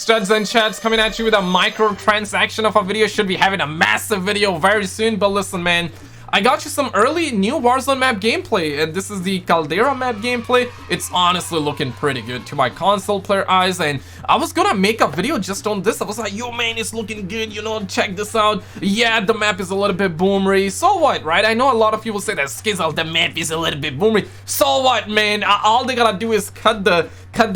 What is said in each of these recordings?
Studs and Chats coming at you with a microtransaction of a video. Should be having a massive video very soon. But listen, man, I got you some early new Warzone map gameplay, and this is the Caldera map gameplay. It's honestly looking pretty good to my console player eyes, and I was gonna make a video just on this. I was like, yo man, it's looking good, you know, check this out. Yeah, the map is a little bit boomery. So what, right? I know a lot of people say that Skizzle, the map is a little bit boomery. So what, man? All they gotta do is cut the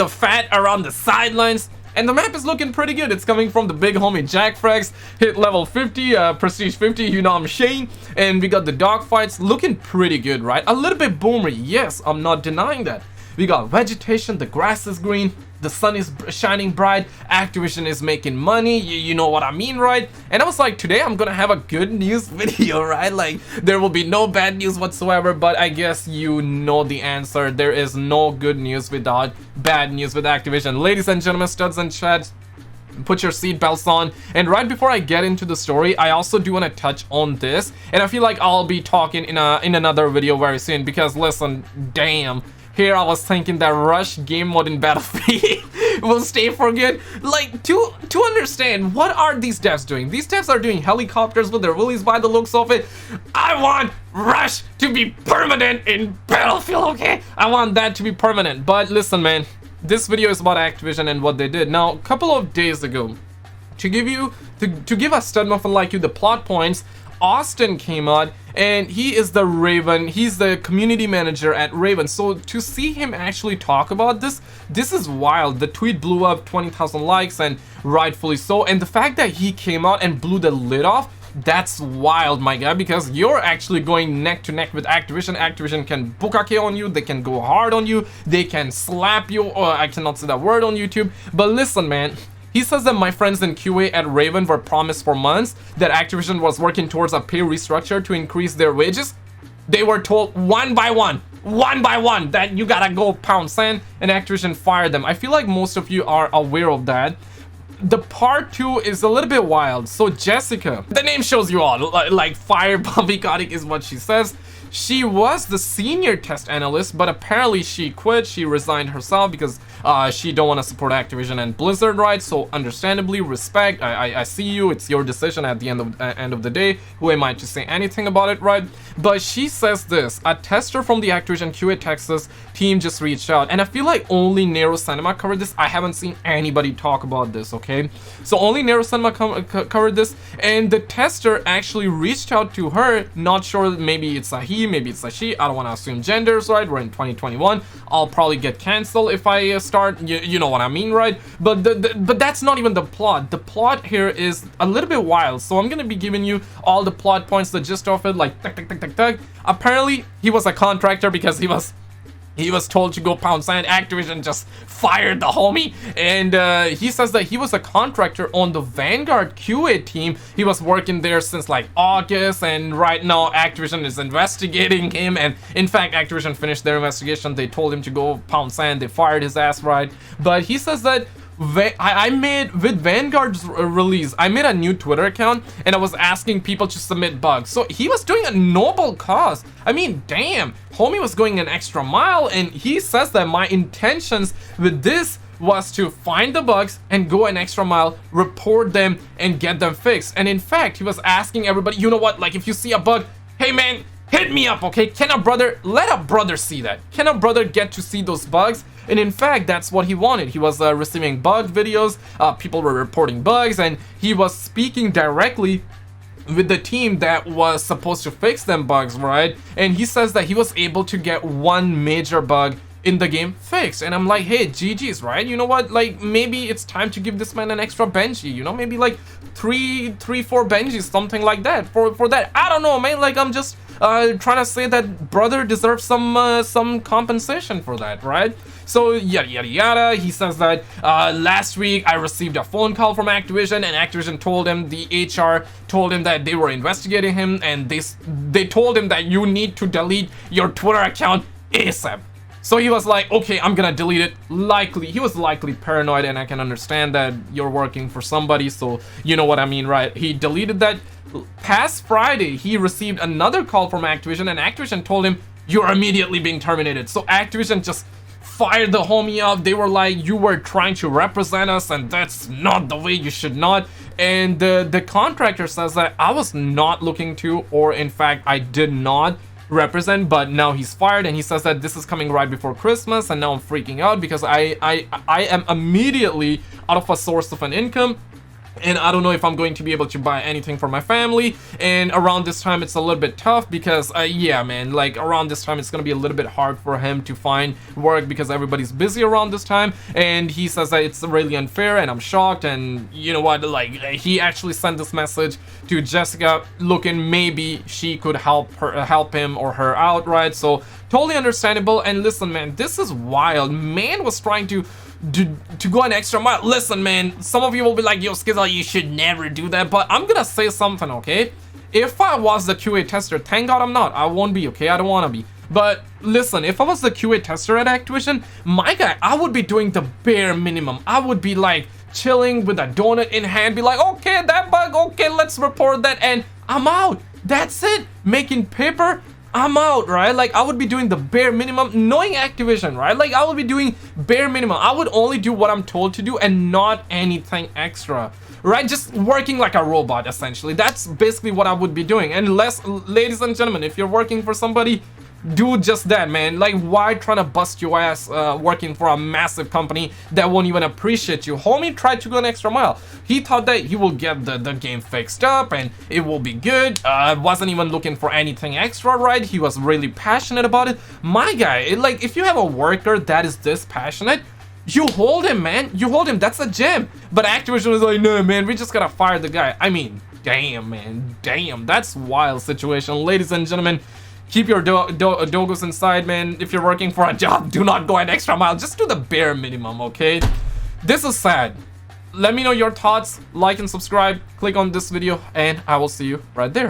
fat around the sidelines. And the map is looking pretty good. It's coming from the big homie Jack Frags. Hit level 50, prestige 50, you know I'm Shane. And we got the dogfights looking pretty good, right? A little bit boomery, yes, I'm not denying that. We got vegetation, the grass is green, the sun is shining bright, Activision is making money, you know what I mean, right? And I was like, today I'm gonna have a good news video, right? Like, there will be no bad news whatsoever, but I guess you know the answer. There is no good news without bad news with Activision. Ladies and gentlemen, studs and chads, put your seatbelts on. And right before I get into the story, I also do want to touch on this, and I feel like I'll be talking in another video very soon, because listen, damn, here I was thinking that rush game mode in Battlefield will stay for good. Like, to understand, what are these devs doing? These devs are doing helicopters with their willies by the looks of it. I want rush to be permanent in Battlefield, okay? I want that to be permanent. But listen, man, this video is about Activision and what they did. Now, a couple of days ago, to give a stud muffin like you the plot points, Austin came out, and he is the Raven. He's the community manager at Raven. So to see him actually talk about this is wild. The tweet blew up 20,000 likes, and rightfully so. And the fact that he came out and blew the lid off, that's wild, my guy, because you're actually going neck to neck with Activision. Activision can bukake on you, they can go hard on you, they can slap you, or I cannot say that word on YouTube. But listen, man, he says that my friends in QA at Raven were promised for months that Activision was working towards a pay restructure to increase their wages. They were told one by one, that you gotta go pound sand, and Activision fired them. I feel like most of you are aware of that. The part 2 is a little bit wild. So Jessica, the name shows you all, like fire poppycock is what she says. She was the senior test analyst, but apparently she quit. She resigned herself because she don't want to support Activision and Blizzard, right? So understandably, respect. I see you. It's your decision at the end of the day. Who am I to say anything about it, right? But she says this: a tester from the Activision QA Texas team just reached out, and I feel like only Nero Cinema covered this. I haven't seen anybody talk about this, okay? So only Nero Cinema covered this, and the tester actually reached out to her. Not sure, maybe it's a he, maybe it's a she. I don't want to assume genders, right? We're in 2021. I'll probably get canceled if I start, you know what I mean, right? But but that's not even the plot. The plot here is a little bit wild, so I'm gonna be giving you all the plot points, the gist of it, like tuck. Apparently he was a contractor because he was told to go pound sand. Activision just fired the homie, and he says that he was a contractor on the Vanguard QA team. He was working there since like August, and right now Activision is investigating him, and in fact Activision finished their investigation. They told him to go pound sand. They fired his ass, right? But he says that I made, with Vanguard's release, I made a new Twitter account, and I was asking people to submit bugs. So he was doing a noble cause. I mean, damn, homie was going an extra mile, and he says that my intentions with this was to find the bugs and go an extra mile, report them, and get them fixed. And in fact, he was asking everybody, you know what, like if you see a bug, hey man, hit me up, okay? Can a brother, let a brother see that? Can a brother get to see those bugs? And in fact, that's what he wanted. He was receiving bug videos, people were reporting bugs, and he was speaking directly with the team that was supposed to fix them bugs, right? And he says that he was able to get one major bug in the game fixed. And I'm like, hey, GG's, right? You know what, like maybe it's time to give this man an extra Benji, you know, maybe like three, 4 Benjis, something like that for that. I don't know, man, like I'm just trying to say that brother deserves some compensation for that, right? So yada. He says that last week I received a phone call from Activision, and Activision told him, the HR told him that they were investigating him, and they told him that you need to delete your Twitter account ASAP. So he was like, okay, I'm gonna delete it. He was likely paranoid, and I can understand that. You're working for somebody, so you know what I mean, right? He deleted that. Past Friday, he received another call from Activision, and Activision told him, you're immediately being terminated. So Activision just fired the homie up. They were like, you were trying to represent us and that's not the way, you should not. And the contractor says that I was not looking to, or in fact I did not represent, but now he's fired, and he says that this is coming right before Christmas, and now I'm freaking out because I am immediately out of a source of an income, and I don't know if I'm going to be able to buy anything for my family. And around this time it's a little bit tough because yeah man, like around this time it's gonna be a little bit hard for him to find work because everybody's busy around this time. And he says that it's really unfair, and I'm shocked. And you know what, like he actually sent this message to Jessica looking maybe she could help him or her out, right? So totally understandable. And listen man, this is wild. Man was trying to go an extra mile. Listen man, some of you will be like, yo Skizzle, you should never do that, but I'm gonna say something, okay? If I was the QA tester, thank God I'm not, I won't be, okay? I don't want to be. But listen, if I was the QA tester at Activision, my guy, I would be doing the bare minimum. I would be like chilling with a donut in hand, be like, okay, that bug, okay, let's report that, and I'm out. That's it. Making paper, I'm out, right? Like I would be doing the bare minimum, knowing Activision, right? Like I would be doing bare minimum. I would only do what I'm told to do and not anything extra, right? Just working like a robot, essentially. That's basically what I would be doing. And ladies and gentlemen, if you're working for somebody, do just that, man. Like why trying to bust your ass working for a massive company that won't even appreciate you? Homie tried to go an extra mile. He thought that he will get the game fixed up and it will be good. Wasn't even looking for anything extra, right? He was really passionate about it. My guy, like if you have a worker that is this passionate, you hold him, man. You hold him. That's a gem. But Activision was like, no man, we just gotta fire the guy. I mean, damn man, damn. That's wild situation. Ladies and gentlemen, keep your dogos inside, man. If you're working for a job, do not go an extra mile. Just do the bare minimum, okay? This is sad. Let me know your thoughts. Like and subscribe. Click on this video, and I will see you right there.